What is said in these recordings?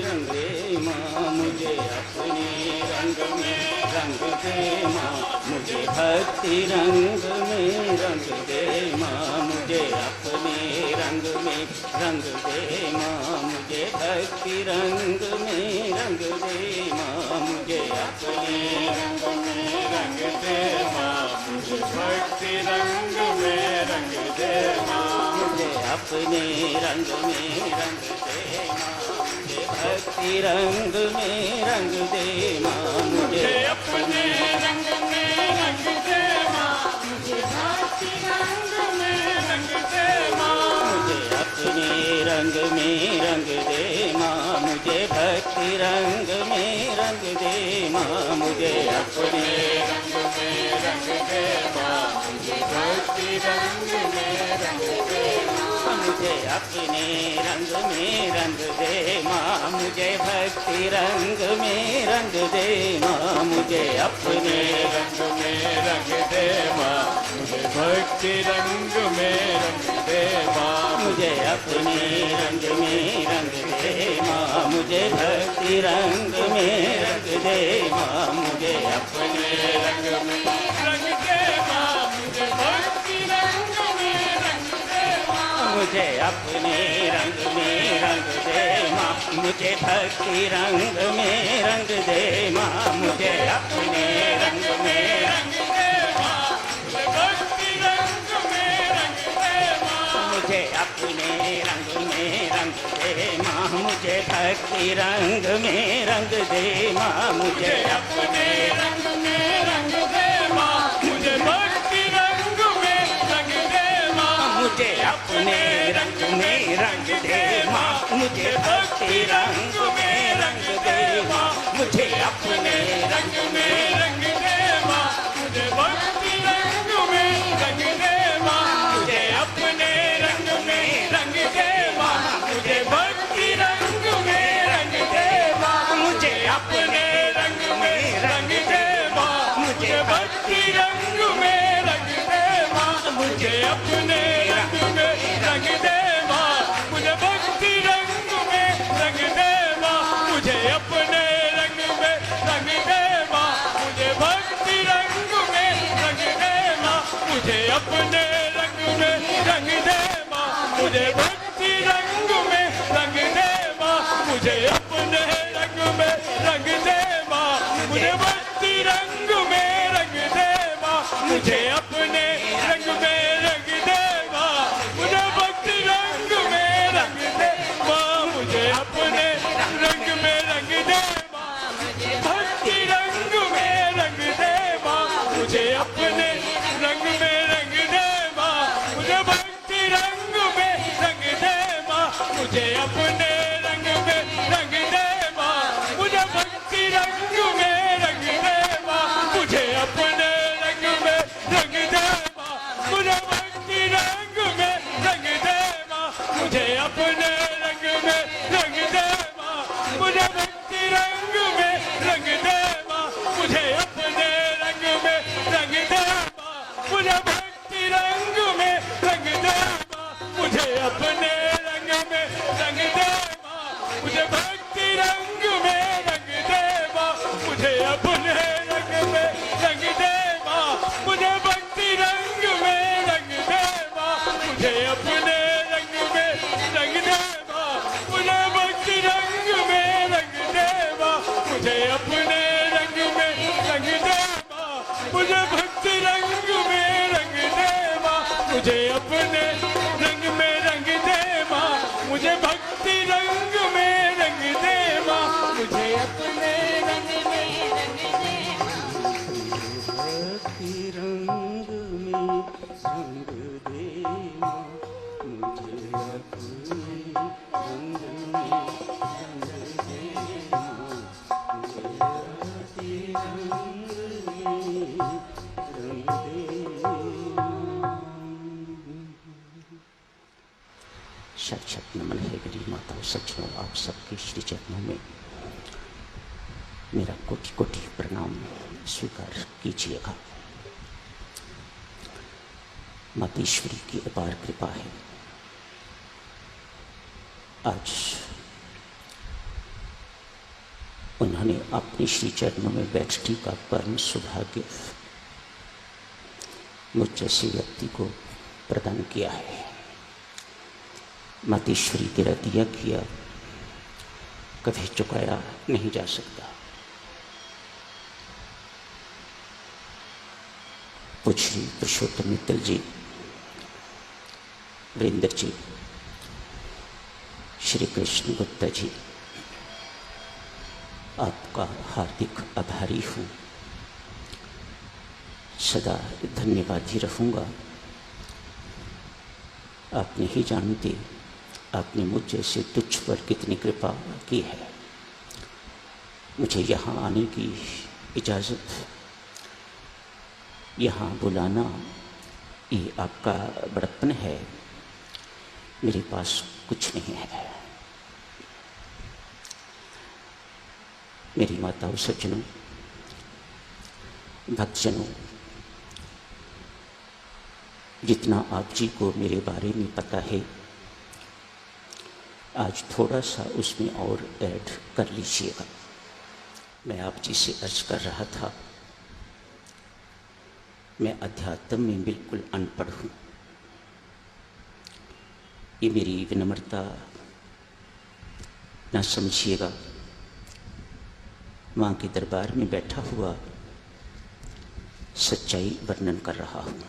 रंग दे माँ मुझे अपने रंग में रंग दे माँ मुझे भक्ति रंग में रंग दे माँ मुझे अपने रंग में रंग दे माँ मुझे भक्ति रंग में रंग दे माँ मुझे अपने रंग में रंग दे माँ मुझे भक्ति रंग में रंग दे माँ मुझे अपने रंग में रंग दे माँ मुझे भक्ति रंग में रंग दे माँ मुझे अपने रंग में रंग दे माँ मुझे भक्ति रंग में रंग दे माँ मुझे अपने रंग में रंग दे माँ मुझे भक्ति रंग में रंग दे माँ मुझे अपने रंग में रंग दे माँ मुझे भक्ति रंग में रंग दे माँ मुझे अपने रंग में रंग दे माँ मुझे भक्ति रंग में रंग दे माँ मुझे अपने रंग में रंग दे माँ मुझे भक्ति रंग में रंग दे माँ मुझे अपने रंग में रंग दे माँ मुझे भक्ति रंग में रंग दे माँ मुझे अपने रंग में रंग दे माँ मुझे भक्ति रंग में रंग दे माँ मुझे अपने रंग में रंग दे माँ मुझे भक्ति रंग में रंग दे माँ मुझे अपने रंग में रंग दे माँ मुझे भक्ति रंग में रंग दे माँ मुझे अपने रंग में रंग दे माँ मुझे भक्ति रंग में रंग दे माँ मुझे अपने रंग में रंग दे माँ मुझे भक्ति रंग में रंग दे माँ मुझे अपने रंग में रंग दे माँ मुझे भक्ति रंग में रंग दे माँ मुझे अपने रंग में रंग दे माँ मुझे भक्ति रंग में रंग दे माँ मुझे अपने रंग में रंग दे माँ मुझे भक्ति रंग में रंग दे माँ मुझे अपने रंग में रंग दे माँ मुझे भक्ति रंग में रंग दे माँ मुझे अपने रंग में रंग दे माँ मुझे भक्ति रंग में रंग दे माँ मुझे अपने रंग में रंग दे माँ मुझे भक्ति रंग में रंग दे माँ मुझे अपने रंग में रंग दे माँ मुझे भक्ति रंग में रंग दे माँ मुझे अपने रंग में रंग दे माँ मुझे भक्ति रंग में रंग दे माँ मुझे अपने रंग में रंग दे माँ मुझे भक्ति रंग में रंग दे माँ मुझे अपने रंग में रंग दे माँ मुझे भक्ति रंग में रंग दे माँ मुझे अपने रंग में रंग दे माँ मुझे भक्ति रंग में रंग दे माँ मुझे अपने रंग में रंग दे माँ मुझे भक्ति रंग में रंग दे माँ मुझे अपने रंग में रंग दे माँ मुझे भक्ति रंग में रंग दे माँ मुझे अपने रंग में रंग दे माँ मुझे भक्ति रंग में रंग दे माँ मुझे अपने रंग में रंग दे माँ मुझे भक्ति रंग में रंग दे माँ मुझे अपने रंग में रंग दे माँ मुझे भक्ति रंग में रंग दे माँ मुझे अपने रंग में रंग दे माँ मुझे भक्ति रंग में रंग दे माँ मुझे अपने रंग में रंग दे माँ मुझे भक्ति रंग में रंग दे माँ मुझे अपने रंग में रंग दे माँ मुझे भक्ति रंग में रंग दे माँ मुझे अपने रंग में रंग दे माँ मुझे भक्ति रंग में रंग दे माँ मुझे अपने रंग में रंग दे भक्ति रंग में रंग दे माँ मुझे अपने रंग में रंग दे माँ मुझे भक्ति रंग में रंग दे माँ। शत शत नमन है मेरी माता सचमुच आप सबके श्री चरणों में मेरा कोटि कोटि प्रणाम स्वीकार कीजिएगा। मातेश्वरी की अपार कृपा है। आज उन्होंने अपने श्री चरणों में बैठने का परम सौभाग्य मुझ जैसे व्यक्ति को प्रदान किया है। मातेश्वरी तेरा दिया किया कभी चुकाया नहीं जा सकता। पूज्य श्री पुरुषोत्तम मित्तल जी, वीरेंद्र जी, श्री कृष्ण गुप्ता जी, आपका हार्दिक आभारी हूँ। सदा धन्यवादी रहूँगा। आप नहीं जानते आपने मुझ जैसे तुच्छ पर कितनी कृपा की है। मुझे यहाँ आने की इजाज़त, यहाँ बुलाना, ये आपका बड़प्पन है। मेरे पास कुछ नहीं है। मेरी माताओं, सज्जनों, भक्तजनों, जितना आप जी को मेरे बारे में पता है, आज थोड़ा सा उसमें और ऐड कर लीजिएगा। मैं आप जी से अर्ज कर रहा था, मैं अध्यात्म में बिल्कुल अनपढ़ हूँ। ये मेरी विनम्रता ना समझिएगा। माँ के दरबार में बैठा हुआ सच्चाई वर्णन कर रहा हूँ।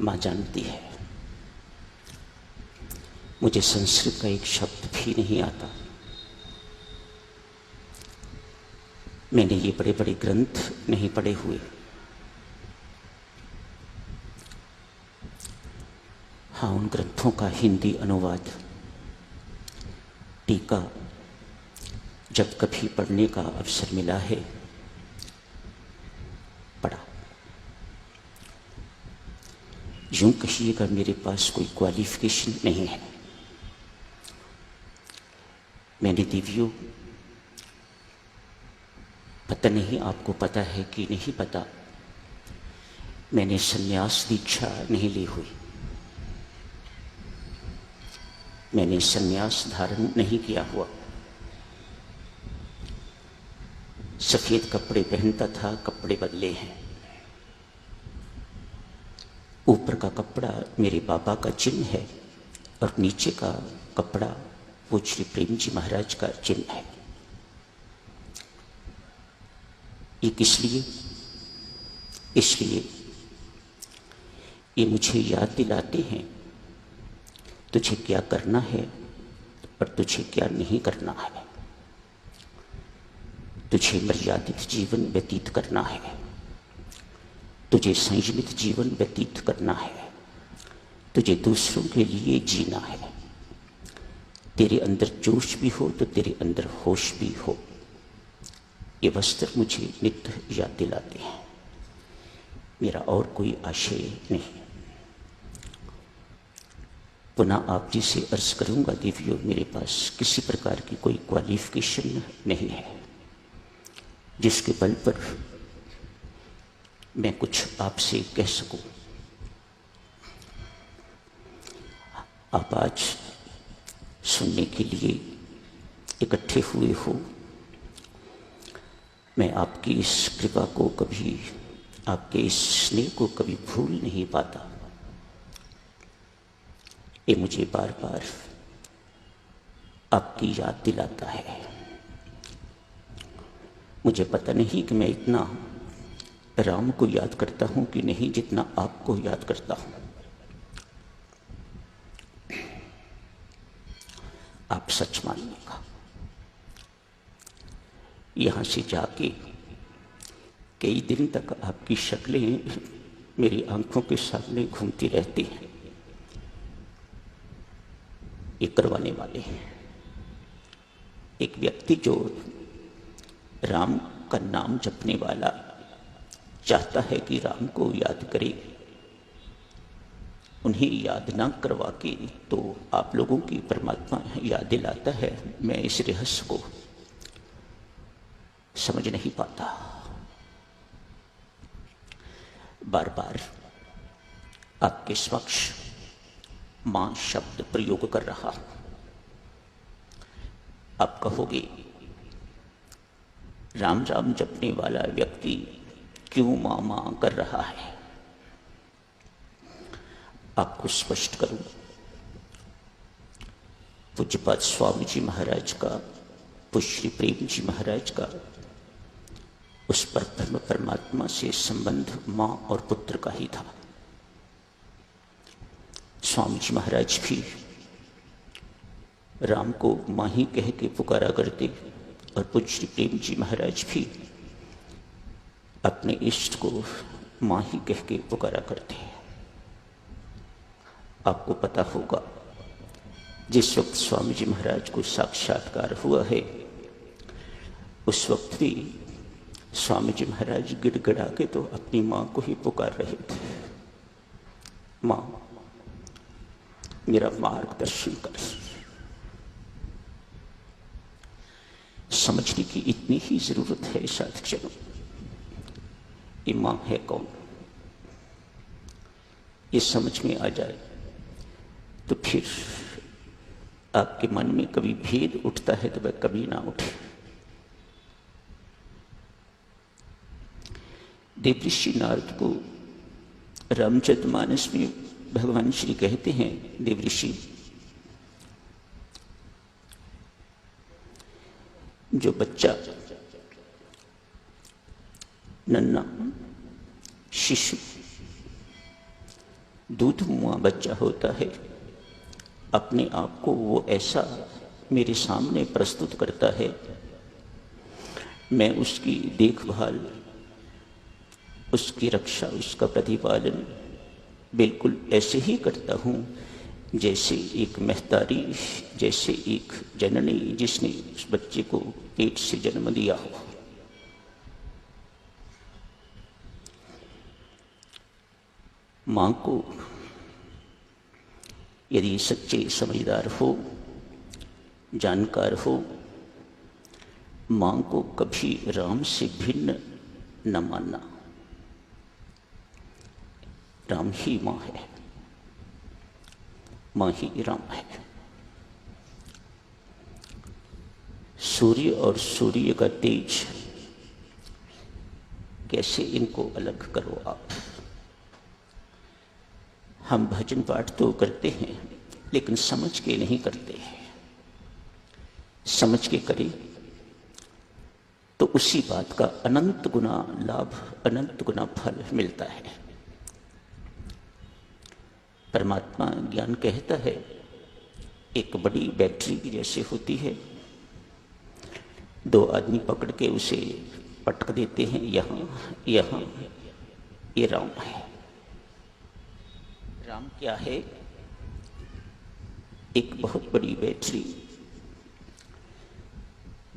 माँ जानती है मुझे संस्कृत का एक शब्द भी नहीं आता। मैंने ये बड़े बड़े ग्रंथ नहीं पढ़े हुए। हाँ, उन ग्रंथों का हिंदी अनुवाद, टीका जब कभी पढ़ने का अवसर मिला है, पढ़ा। यूं कहिएगा मेरे पास कोई क्वालिफिकेशन नहीं है। मैंने दिव्यों, पता नहीं आपको पता है कि नहीं पता, मैंने संन्यास दीक्षा नहीं ली हुई। मैंने संन्यास धारण नहीं किया हुआ। सफेद कपड़े पहनता था, कपड़े बदले हैं। ऊपर का कपड़ा मेरे बाबा का चिन्ह है और नीचे का कपड़ा वो श्री प्रेम जी महाराज का चिन्ह है। ये किस लिए? इसलिए ये मुझे याद दिलाते हैं तुझे क्या करना है और तुझे क्या नहीं करना है। तुझे मर्यादित जीवन व्यतीत करना है, तुझे संयमित जीवन व्यतीत करना है, तुझे दूसरों के लिए जीना है। तेरे अंदर जोश भी हो तो तेरे अंदर होश भी हो। ये वस्त्र मुझे नित्य याद दिलाते हैं। मेरा और कोई आशय नहीं। पुनः आप जी से अर्ज करूंगा, देवियों, मेरे पास किसी प्रकार की कोई क्वालिफिकेशन नहीं है जिसके बल पर मैं कुछ आपसे कह सकूं। आप आज सुनने के लिए इकट्ठे हुए हो। मैं आपकी इस कृपा को कभी, आपके इस स्नेह को कभी भूल नहीं पाता। ये मुझे बार बार आपकी याद दिलाता है। मुझे पता नहीं कि मैं इतना राम को याद करता हूं कि नहीं जितना आपको याद करता हूं। आप सच मानिएगा, यहां से जाके कई दिन तक आपकी शक्लें मेरी आंखों के सामने घूमती रहती हैं। ये करवाने वाले हैं। एक व्यक्ति जो राम का नाम जपने वाला चाहता है कि राम को याद करे, उन्हें याद ना करवा के तो आप लोगों की परमात्मा याद दिलाता है। मैं इस रहस्य को समझ नहीं पाता। बार बार आपके समक्ष मां शब्द प्रयोग कर रहा हूं। आप कहोगे राम राम जपने वाला व्यक्ति क्यों मां मां कर रहा है? आपको स्पष्ट करूं, पूज्यपाद स्वामी जी महाराज का, पूज्य श्री प्रेम जी महाराज का उस परब्रह्म परमात्मा से संबंध मां और पुत्र का ही था। स्वामी जी महाराज भी राम को मां ही कह के पुकारा करते और पूज्य श्री प्रेम जी महाराज भी अपने इष्ट को मां ही कह के पुकारा करते हैं। आपको पता होगा, जिस वक्त स्वामी जी महाराज को साक्षात्कार हुआ है उस वक्त भी स्वामी जी महाराज गिड़गिड़ा के तो अपनी मां को ही पुकार रहे थे, मां मेरा मार्गदर्शन कर। समझने की इतनी ही जरूरत है साधकजनों, ये मां है कौन, ये समझ में आ जाए तो फिर आपके मन में कभी भेद उठता है तो वह कभी ना उठे। देवऋषि नारद को रामचरितमानस में भगवान श्री कहते हैं, देवऋषि जो बच्चा नन्ना शिशु दूध मुआ बच्चा होता है, अपने आप को वो ऐसा मेरे सामने प्रस्तुत करता है, मैं उसकी देखभाल, उसकी रक्षा, उसका प्रतिपालन बिल्कुल ऐसे ही करता हूँ जैसे एक महतारी, जैसे एक जननी जिसने उस बच्चे को पेट से जन्म दिया हो। मां को यदि सच्चे समझदार हो, जानकार हो, मां को कभी राम से भिन्न न मानना। राम ही मां है, मां ही राम है। सूर्य और सूर्य का तेज, कैसे इनको अलग करो आप। हम भजन पाठ तो करते हैं लेकिन समझ के नहीं करते हैं। समझ के करें तो उसी बात का अनंत गुना लाभ, अनंत गुना फल मिलता है। परमात्मा ज्ञान कहता है एक बड़ी बैटरी की जैसे होती है, दो आदमी पकड़ के उसे पटक देते हैं, यहां यहां, ये राम है। राम क्या है? एक बहुत बड़ी बैटरी।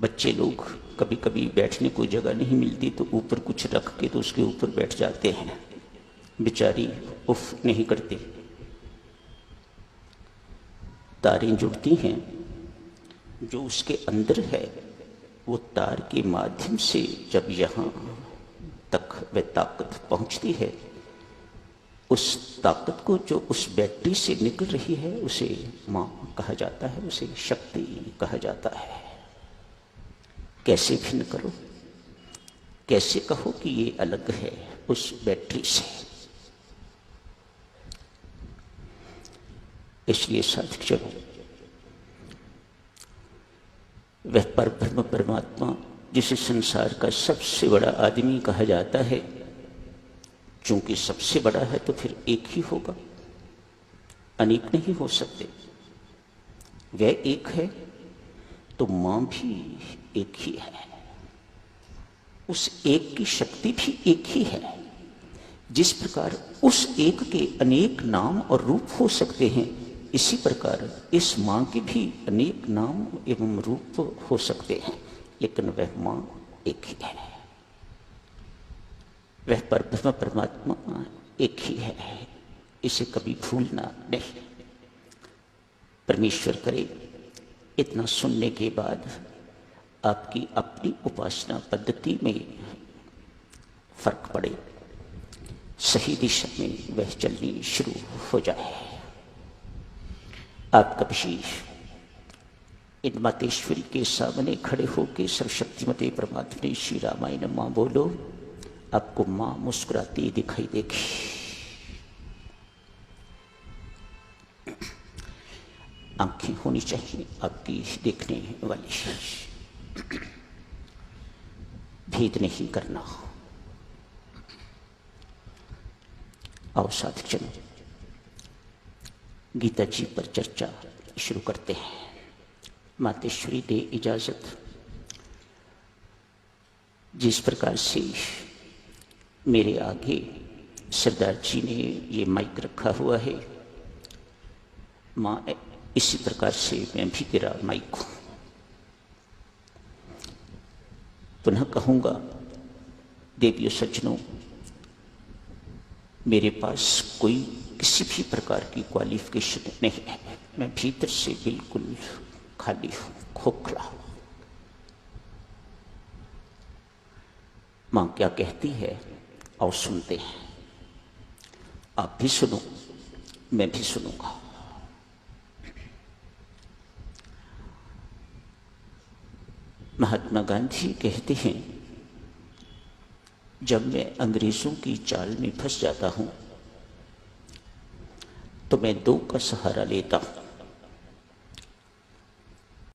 बच्चे लोग कभी कभी बैठने को जगह नहीं मिलती तो ऊपर कुछ रख के तो उसके ऊपर बैठ जाते हैं, बेचारी उफ नहीं करती। तारें जुड़ती हैं, जो उसके अंदर है वो तार के माध्यम से जब यहाँ तक वह ताकत पहुँचती है, उस ताकत को जो उस बैटरी से निकल रही है उसे मां कहा जाता है, उसे शक्ति कहा जाता है। कैसे भिन्न करो, कैसे कहो कि ये अलग है उस बैटरी से। इसलिए साधकजनों, वह परब्रह्म परमात्मा जिसे संसार का सबसे बड़ा आदमी कहा जाता है, चूंकि सबसे बड़ा है तो फिर एक ही होगा, अनेक नहीं हो सकते। वह एक है तो मां भी एक ही है, उस एक की शक्ति भी एक ही है। जिस प्रकार उस एक के अनेक नाम और रूप हो सकते हैं, इसी प्रकार इस मां के भी अनेक नाम एवं रूप हो सकते हैं, लेकिन वह मां एक ही है। वह परब्रह्म परमात्मा एक ही है, इसे कभी भूलना नहीं। परमेश्वर करे इतना सुनने के बाद आपकी अपनी उपासना पद्धति में फर्क पड़े, सही दिशा में वह चलनी शुरू हो जाए। आप कभी इन मातेश्वरी के सामने खड़े होकर सर्वशक्तिमते परमात्मा ने श्री रामायण माँ बोलो, आपको माँ मुस्कुराती दिखाई देगी। आंखें होनी चाहिए आपकी देखने वाली, भेद नहीं करना। आओ साधकजन, गीता जी पर चर्चा शुरू करते हैं। मातेश्वरी दे इजाजत। जिस प्रकार से मेरे आगे सरदार जी ने ये माइक रखा हुआ है, माँ इसी प्रकार से मैं भी तेरा माइक हूं। पुनः कहूंगा, देवियों सज्जनों, मेरे पास कोई किसी भी प्रकार की क्वालिफिकेशन नहीं है। मैं भीतर से बिल्कुल खाली हूं, खोखला हूं। मां क्या कहती है और सुनते हैं। आप भी सुनो, मैं भी सुनूंगा। महात्मा गांधी कहते हैं, जब मैं अंग्रेजों की चाल में फंस जाता हूं तो मैं दो का सहारा लेता हूं।